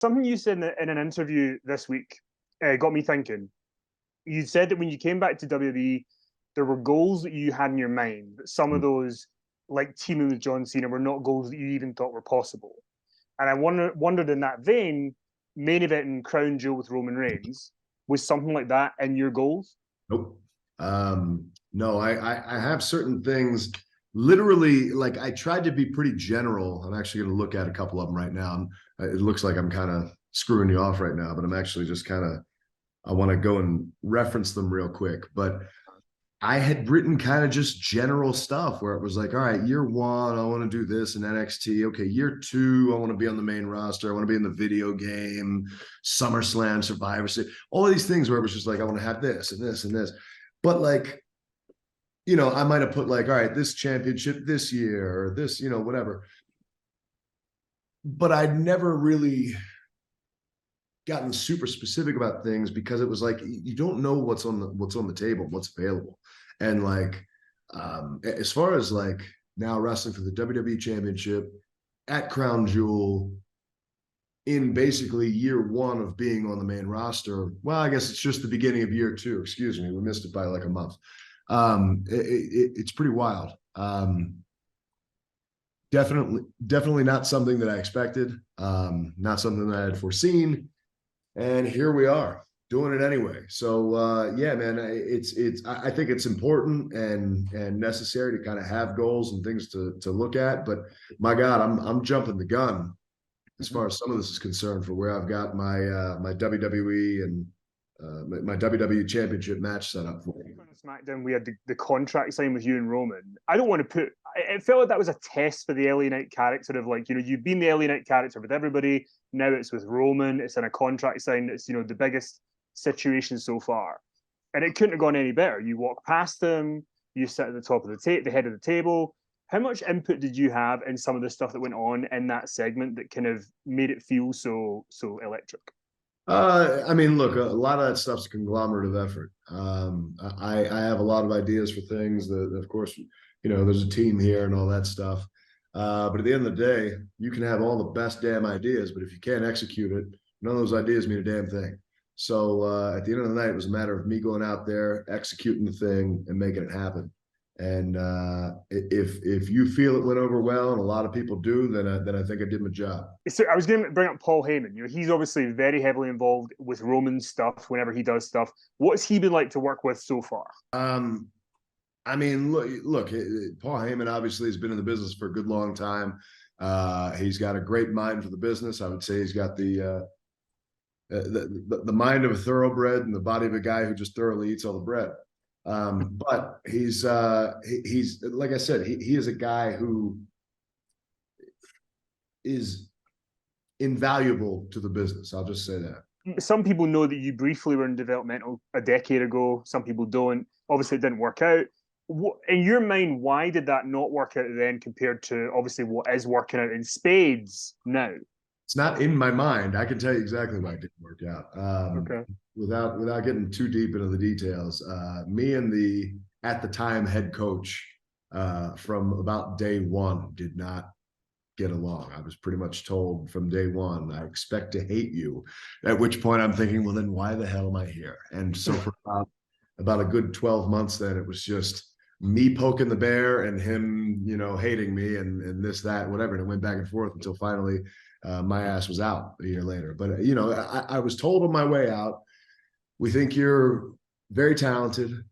Something you said in an interview this week got me thinking. You said that when you came back to WWE, there were goals that you had in your mind, but some of those, like teaming with John Cena, were not goals that you even thought were possible. And I wondered in that vein, main event and crown jewel with Roman Reigns, was something like that in your goals? Nope. No, I have certain things. Literally, like I tried to be pretty general. I'm actually going to look at a couple of them right now. It looks like I'm kind of screwing you off right now, but I'm actually just kind of, I want to go and reference them real quick. But I had written kind of just general stuff where it was like, all right, year one, I want to do this in NXT. Okay, year two, I want to be on the main roster. I want to be in the video game, SummerSlam, Survivor Series, all of these things where it was just like, I want to have this and this and this. But like, I might have put like, all right, this championship this year or this, whatever. But I'd never really gotten super specific about things because it was like you don't know what's on the table, what's available. And like as far as like now wrestling for the WWE championship at Crown Jewel in basically year one of being on the main roster, well, I guess it's just the beginning of year two, excuse me, we missed it by like a month. It's pretty wild. Definitely not something that I expected, not something that I had foreseen. And here we are doing it anyway. So yeah, man, I think it's important and necessary to kind of have goals and things to look at. But my God, I'm jumping the gun as far as some of this is concerned for where I've got my my WWE and my WWE championship match set up for. On SmackDown, we had the contract signed with you and Roman. I don't want to put. It felt like that was a test for the LA Knight character of like, you've been the LA Knight character with everybody. Now it's with Roman. It's in a contract sign. It's the biggest situation so far, and it couldn't have gone any better. You walk past them. You sit at the top of the head of the table. How much input did you have in some of the stuff that went on in that segment that kind of made it feel so electric? I mean, look, a lot of that stuff's a conglomerate of effort. I have a lot of ideas for things that, of course, there's a team here and all that stuff. But at the end of the day, you can have all the best damn ideas, but if you can't execute it, none of those ideas mean a damn thing. So at the end of the night, it was a matter of me going out there, executing the thing, and making it happen. And if you feel it went over well, and a lot of people do, then I think I did my job. So I was going to bring up Paul Heyman. He's obviously very heavily involved with Roman stuff whenever he does stuff. What's he been like to work with so far? I mean, look, Paul Heyman obviously has been in the business for a good long time. He's got a great mind for the business. I would say he's got the mind of a thoroughbred and the body of a guy who just thoroughly eats all the bread. But he's like I said, he is a guy who is invaluable to the business. I'll just say that. Some people know that you briefly were in developmental a decade ago. Some people don't. Obviously, it didn't work out. In your mind, why did that not work out then compared to obviously what is working out in spades now? It's not in my mind. I can tell you exactly why it didn't work out. Okay. Without getting too deep into the details, me and the at the time head coach from about day one did not get along. I was pretty much told from day one, I expect to hate you. At which point I'm thinking, well, then why the hell am I here? And so for about a good 12 months, then it was just me poking the bear and him, hating me and this, that, whatever. And it went back and forth until finally my ass was out a year later. But, I was told on my way out, we think you're very talented.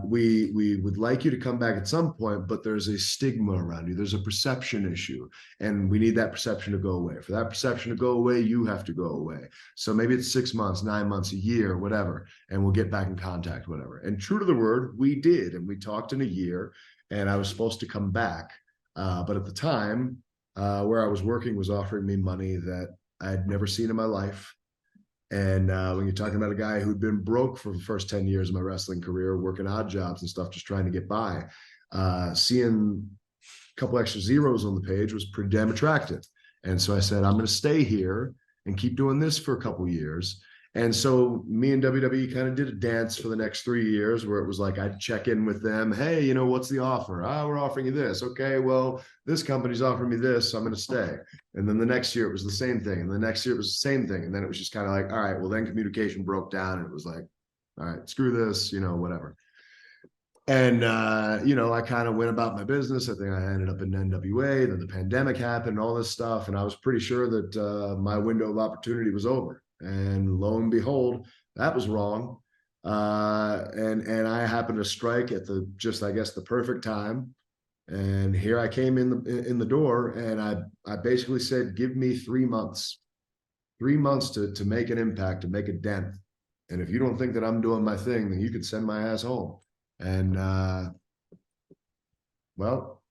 We would like you to come back at some point, but there's a stigma around you. There's a perception issue, and we need that perception to go away. For that perception to go away, you have to go away. So maybe it's 6 months, 9 months, a year, whatever, and we'll get back in contact, whatever. And true to the word, we did, and we talked in a year, and I was supposed to come back. But at the time, where I was working was offering me money that I had never seen in my life. And when you're talking about a guy who'd been broke for the first 10 years of my wrestling career, working odd jobs and stuff, just trying to get by, seeing a couple extra zeros on the page was pretty damn attractive. And so I said, I'm going to stay here and keep doing this for a couple years. And so me and WWE kind of did a dance for the next 3 years where it was like I'd check in with them. Hey, you know, what's the offer? Ah, we're offering you this. Okay, well, this company's offering me this, so I'm going to stay. And then the next year it was the same thing. And the next year it was the same thing. And then it was just kind of like, all right, well, then communication broke down and it was like, all right, screw this, you know, whatever. And, you know, I kind of went about my business. I think I ended up in NWA. Then the pandemic happened and all this stuff. And I was pretty sure that my window of opportunity was over. And lo and behold, that was wrong. And I happened to strike at the just, I guess, the perfect time. And here I came in the door, and I basically said, give me 3 months, 3 months to make an impact, to make a dent. And if you don't think that I'm doing my thing, then you can send my ass home. And well,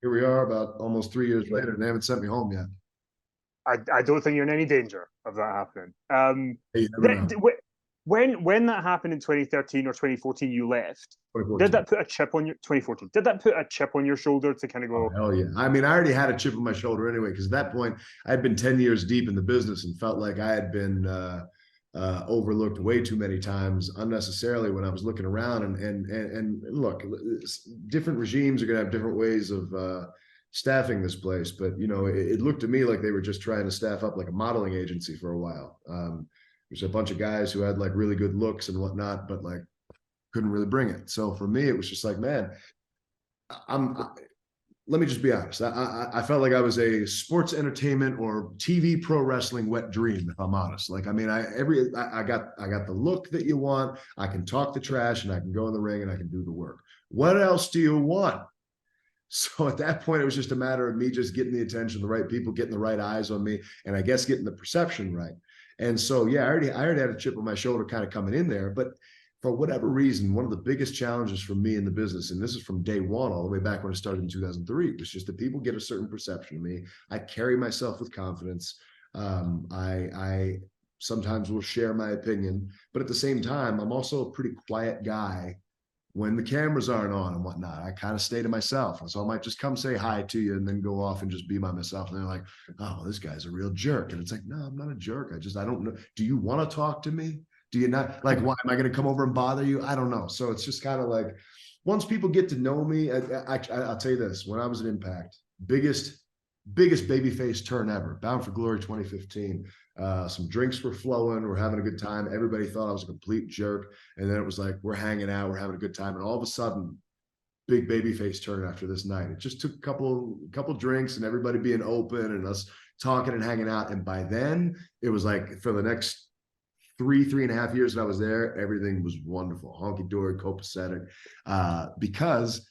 here we are about almost 3 years later, and they haven't sent me home yet. I don't think you're in any danger of that happening. Hey, you never know. When that happened in 2013 or 2014, you left. 2014. Did that put a chip on your 2014? Did that put a chip on your shoulder to kind of go? Oh, hell yeah! I mean, I already had a chip on my shoulder anyway, because at that point I'd been 10 years deep in the business and felt like I had been overlooked way too many times unnecessarily when I was looking around. And look, different regimes are going to have different ways of staffing this place, but you know, it looked to me like they were just trying to staff up like a modeling agency for a while. There's a bunch of guys who had like really good looks and whatnot, but like couldn't really bring it. So for me, it was just like, man, let me just be honest. I felt like I was a sports entertainment or TV pro wrestling wet dream, if I'm honest. Like, I mean, I got the look that you want. I can talk the trash and I can go in the ring and I can do the work. What else do you want? So at that point, it was just a matter of me just getting the attention of the right people, getting the right eyes on me, and I guess getting the perception right. And so, yeah, I already had a chip on my shoulder kind of coming in there. But for whatever reason, one of the biggest challenges for me in the business, and this is from day one, all the way back when I started in 2003, was just that people get a certain perception of me. I carry myself with confidence. I sometimes will share my opinion, but at the same time, I'm also a pretty quiet guy when the cameras aren't on and whatnot. I kind of stay to myself. And so I might just come say hi to you and then go off and just be by myself. And they're like, oh, this guy's a real jerk. And it's like, no, I'm not a jerk. I don't know. Do you want to talk to me? Do you not? Like, why am I going to come over and bother you? I don't know. So it's just kind of like, once people get to know me, I'll tell you this, when I was at Impact, biggest babyface turn ever, Bound for Glory 2015. Some drinks were flowing, we're having a good time. Everybody thought I was a complete jerk. And then it was like, we're hanging out, we're having a good time. And all of a sudden, big babyface turn after this night. It just took a couple drinks and everybody being open and us talking and hanging out. And by then, it was like for the next 3.5 years that I was there, everything was wonderful, honky-dory, copacetic. Because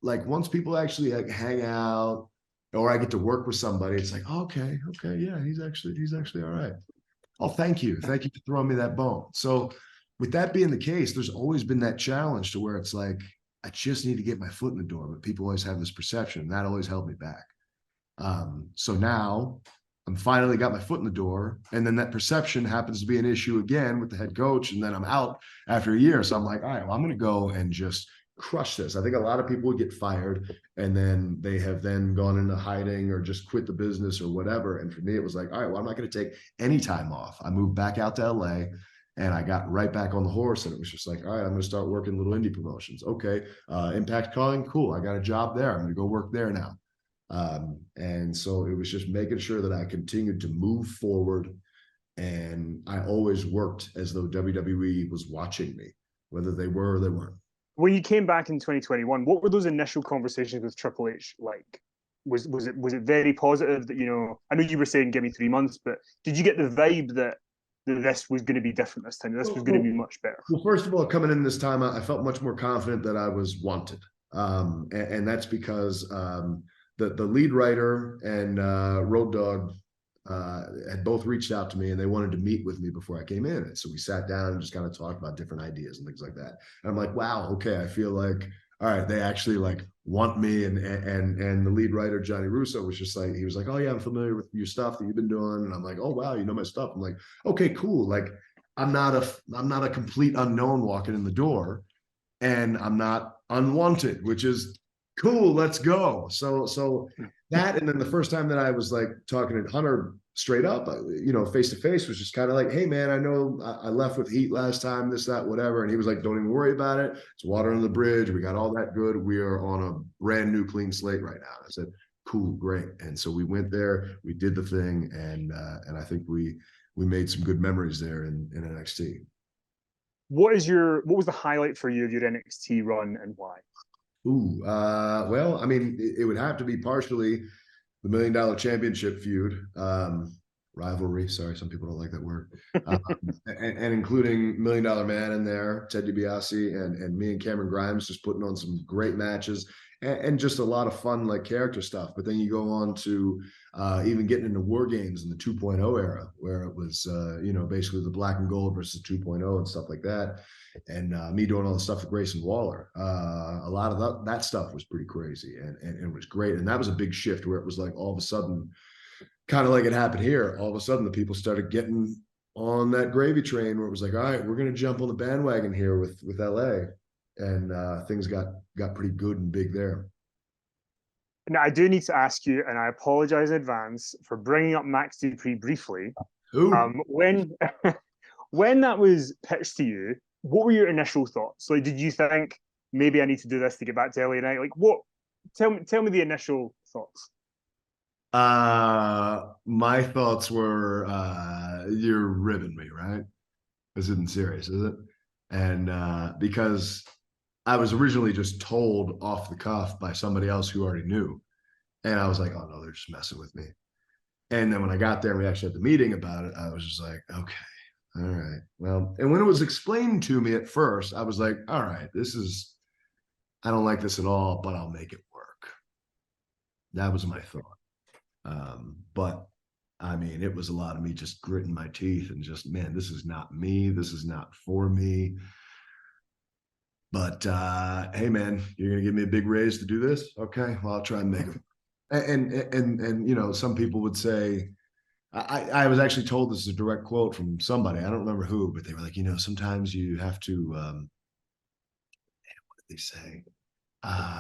like once people actually like hang out, or I get to work with somebody, it's like, okay, yeah, he's actually all right. Oh, thank you for throwing me that bone. So with that being the case, there's always been that challenge to where it's like, I just need to get my foot in the door, but people always have this perception, and that always held me back. So now I'm finally got my foot in the door, and then that perception happens to be an issue again with the head coach, and then I'm out after a year. So I'm like, all right, well, I'm going to go and just crush this. I think a lot of people would get fired and then they have then gone into hiding or just quit the business or whatever. And for me, it was like, all right, well, I'm not going to take any time off. I moved back out to LA and I got right back on the horse, and it was just like, all right, I'm going to start working little indie promotions. Okay. Impact Calling. Cool. I got a job there. I'm going to go work there now. And so it was just making sure that I continued to move forward. And I always worked as though WWE was watching me, whether they were or they weren't. When you came back in 2021, what were those initial conversations with Triple H like? Was it very positive that, you know, I know you were saying give me 3 months, but did you get the vibe that this was going to be different this time? This was going to be much better. Well, first of all, coming in this time, I felt much more confident that I was wanted. And that's because the lead writer and Road Dogg had both reached out to me and they wanted to meet with me before I came in. And so we sat down and just kind of talked about different ideas and things like that. And I'm like, wow, okay, I feel like, all right, they actually like want me. And the lead writer, Johnny Russo, was just like, he was like, oh yeah, I'm familiar with your stuff that you've been doing. And I'm like, oh wow, you know my stuff. I'm like, okay, cool. Like I'm not a complete unknown walking in the door, and I'm not unwanted, which is cool. Let's go. So that, and then the first time that I was like talking to Hunter straight up, face to face was just kind of like, hey man, I know I left with heat last time, this, that, whatever. And he was like, don't even worry about it. It's water under the bridge. We got all that good. We are on a brand new clean slate right now. I said, cool, great. And so we went there, we did the thing, and I think we made some good memories there in NXT. What was the highlight for you of your NXT run and why? Well, I mean, it would have to be partially the $1 Million Championship feud, rivalry. Sorry, some people don't like that word. And including $1 Million Man in there, Ted DiBiase, and me and Cameron Grimes just putting on some great matches, and just a lot of fun like character stuff. But then you go on to even getting into War Games in the 2.0 era, where it was basically the black and gold versus 2.0 and stuff like that. And me doing all the stuff with Grayson Waller. A lot of that stuff was pretty crazy, and it was great. And that was a big shift where it was like all of a sudden, kind of like it happened here, all of a sudden the people started getting on that gravy train where it was like, all right, we're going to jump on the bandwagon here with LA. And things got pretty good and big there. Now, I do need to ask you, and I apologize in advance for bringing up Max Dupri briefly. When when that was pitched to you, what were your initial thoughts? Like, did you think maybe I need to do this to get back to LA Knight? Like, what? Tell me the initial thoughts. My thoughts were, you're ribbing me, right? This isn't serious, is it? And because I was originally just told off the cuff by somebody else who already knew, and I was like, oh no, they're just messing with me. And then when I got there and we actually had the meeting about it, I was just like, okay. All right. Well, and when it was explained to me at first, I was like, all right, I don't like this at all, but I'll make it work. That was my thought. But I mean, it was a lot of me just gritting my teeth and just, man, this is not me. This is not for me. But hey, man, you're gonna give me a big raise to do this? Okay, well, I'll try and make it. And some people would say, I was actually told, this is a direct quote from somebody, I don't remember who, but they were like, sometimes you have to, what did they say?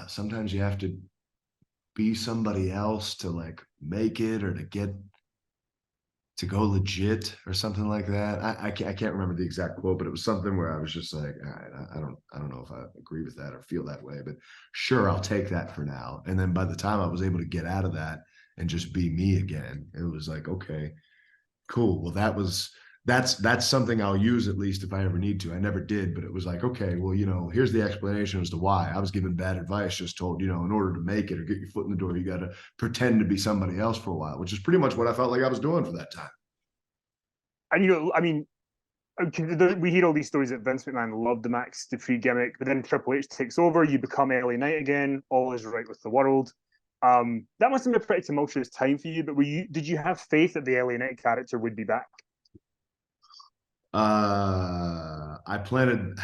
Sometimes you have to be somebody else to like make it, or to go legit or something like that. I can't remember the exact quote, but it was something where I was just like, all right, I don't know if I agree with that or feel that way, but sure, I'll take that for now. And then by the time I was able to get out of that and just be me again, it was like, okay, cool. Well, that's something I'll use, at least if I ever need to. I never did, but it was like, okay, well, here's the explanation as to why. I was given bad advice, just told, in order to make it or get your foot in the door, you got to pretend to be somebody else for a while, which is pretty much what I felt like I was doing for that time. And I mean, we hear all these stories that Vince McMahon loved the Max Dupri gimmick, but then Triple H takes over, you become LA Knight again, all is right with the world. That must have been a pretty tumultuous time for you, but did you have faith that the LA Knight character would be back? I planted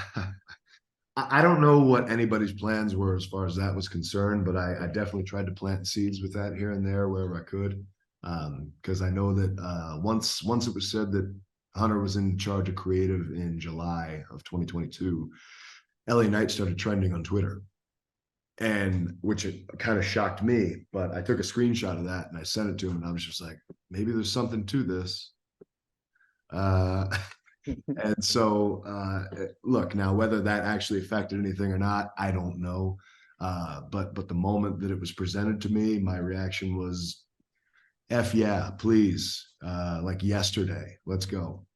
I don't know what anybody's plans were as far as that was concerned, but I definitely tried to plant seeds with that here and there wherever I could. Because I know that once it was said that Hunter was in charge of creative in July of 2022, LA Knight started trending on Twitter, and which it kind of shocked me. But I took a screenshot of that and I sent it to him, and I was just like, maybe there's something to this. And so, look, now whether that actually affected anything or not, I don't know. But the moment that it was presented to me, my reaction was, F yeah, please. Like yesterday, let's go.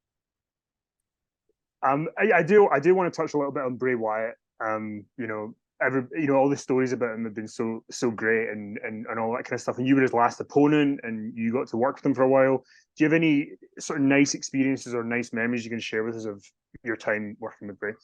I do want to touch a little bit on Bray Wyatt. All the stories about him have been so great and all that kind of stuff. And you were his last opponent, and you got to work with him for a while. Do you have any sort of nice experiences or nice memories you can share with us of your time working with Bray?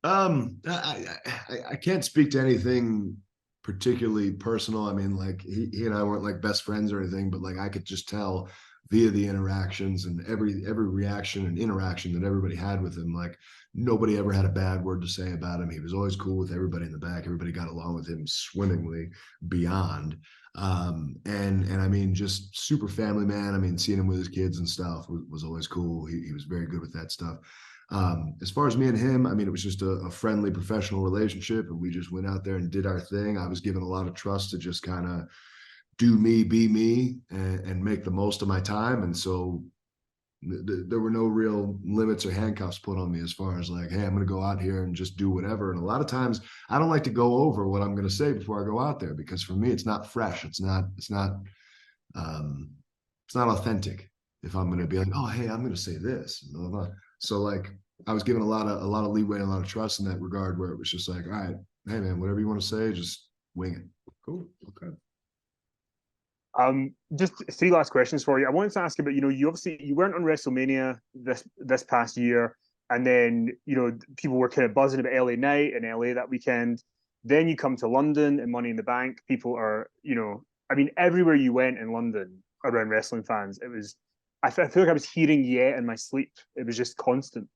I can't speak to anything particularly personal. I mean, like he and I weren't like best friends or anything, but like I could just tell via the interactions and every reaction and interaction that everybody had with him, like nobody ever had a bad word to say about him. He was always cool with everybody in the back. Everybody got along with him swimmingly beyond. And I mean, just super family man. I mean, seeing him with his kids and stuff was always cool. He was very good with that stuff. As far as me and him, I mean, it was just a friendly professional relationship, and we just went out there and did our thing. I was given a lot of trust to just kind of do me, be me, and make the most of my time. And so there were no real limits or handcuffs put on me as far as like, hey, I'm going to go out here and just do whatever. And a lot of times I don't like to go over what I'm going to say before I go out there, because for me, it's not fresh. It's not authentic if I'm going to be like, oh, hey, I'm going to say this. Blah, blah, blah. So like I was given a lot of leeway and a lot of trust in that regard, where it was just like, all right, hey man, whatever you want to say, just wing it. Cool. Okay. Just three last questions for you. I wanted to ask about, you obviously you weren't on WrestleMania this past year, and then people were kind of buzzing about LA Knight in LA that weekend. Then you come to London and Money in the Bank. People are, I mean, everywhere you went in London around wrestling fans, it was. I feel like I was hearing "yeah" in my sleep. It was just constant.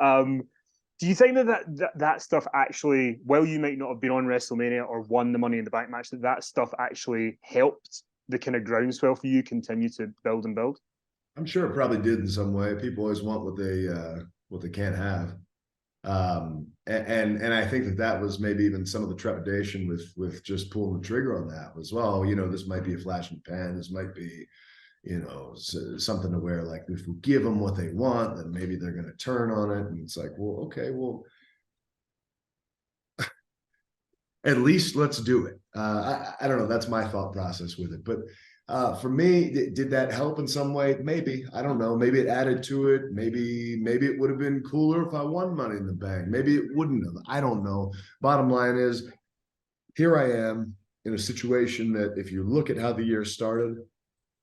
Do you think that stuff actually, while you might not have been on WrestleMania or won the Money in the Bank match, that stuff actually helped the kind of groundswell for you continue to build and build? I'm sure it probably did in some way. People always want what they can't have. And I think that was maybe even some of the trepidation with just pulling the trigger on that was, well, this might be a flash in the pan. This might be, something to where like if we give them what they want, then maybe they're going to turn on it. And it's like, well, okay, well, at least let's do it. I don't know. That's my thought process with it. But for me, did that help in some way? Maybe. I don't know. Maybe it added to it. Maybe it would have been cooler if I won Money in the Bank. Maybe it wouldn't have. I don't know. Bottom line is, here I am in a situation that if you look at how the year started,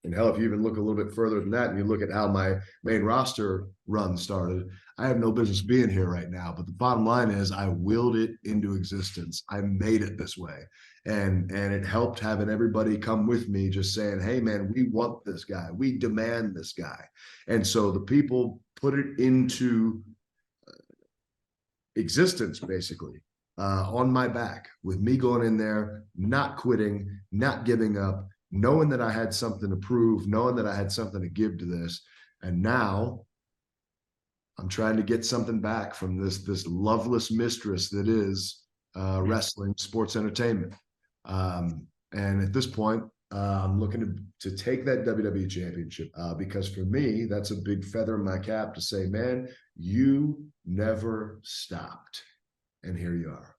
and hell, if you even look a little bit further than that and you look at how my main roster run started, I have no business being here right now. But the bottom line is I willed it into existence. I made it this way. And it helped having everybody come with me, just saying, hey, man, we want this guy. We demand this guy. And so the people put it into existence, basically, on my back, with me going in there, not quitting, not giving up, knowing that I had something to prove, knowing that I had something to give to this. And now I'm trying to get something back from this loveless mistress that is wrestling, sports entertainment. And at this point, I'm looking to take that WWE championship because for me, that's a big feather in my cap to say, man, you never stopped. And here you are.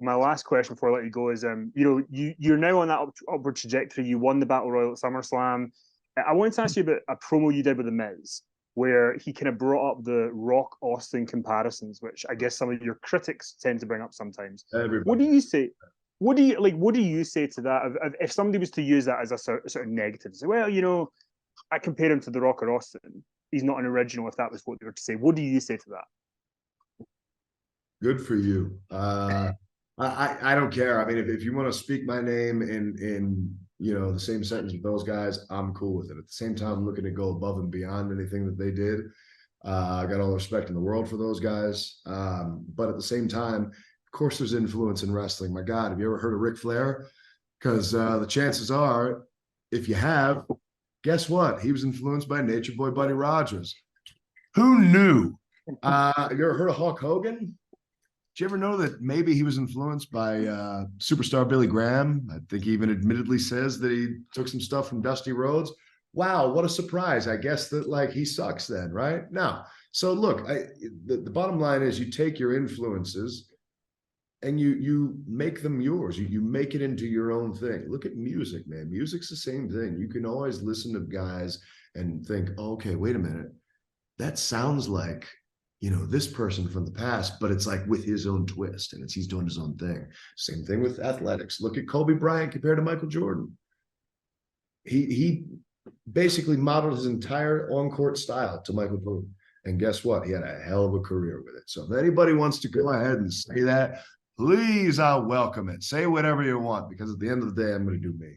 My last question before I let you go is, you're now on that upward trajectory. You won the Battle Royal at SummerSlam. I wanted to ask you about a promo you did with The Miz, where he kind of brought up the Rock Austin comparisons, which I guess some of your critics tend to bring up sometimes. Everybody. What do you say? What do you say to that? If somebody was to use that as a sort of negative, say, well, I compare him to The Rock or Austin. He's not an original. If that was what they were to say, what do you say to that? Good for you. I don't care. I mean, if you want to speak my name in the same sentence with those guys, I'm cool with it. At the same time, I'm looking to go above and beyond anything that they did. I got all the respect in the world for those guys. But at the same time, of course, there's influence in wrestling. My God, have you ever heard of Ric Flair? Because the chances are, if you have, guess what? He was influenced by Nature Boy Buddy Rogers. Who knew? You ever heard of Hulk Hogan? Did you ever know that maybe he was influenced by superstar Billy Graham? I think he even admittedly says that he took some stuff from Dusty Rhodes. Wow, what a surprise. I guess that like he sucks then, right? No. So look, the bottom line is you take your influences and you make them yours. You make it into your own thing. Look at music, man. Music's the same thing. You can always listen to guys and think, oh, okay, wait a minute. That sounds like this person from the past, but it's like with his own twist, and he's doing his own thing. Same thing with athletics. Look at Kobe Bryant compared to Michael Jordan. He basically modeled his entire on-court style to Michael Jordan. And guess what? He had a hell of a career with it. So if anybody wants to go ahead and say that, please, I'll welcome it. Say whatever you want, because at the end of the day, I'm going to do me.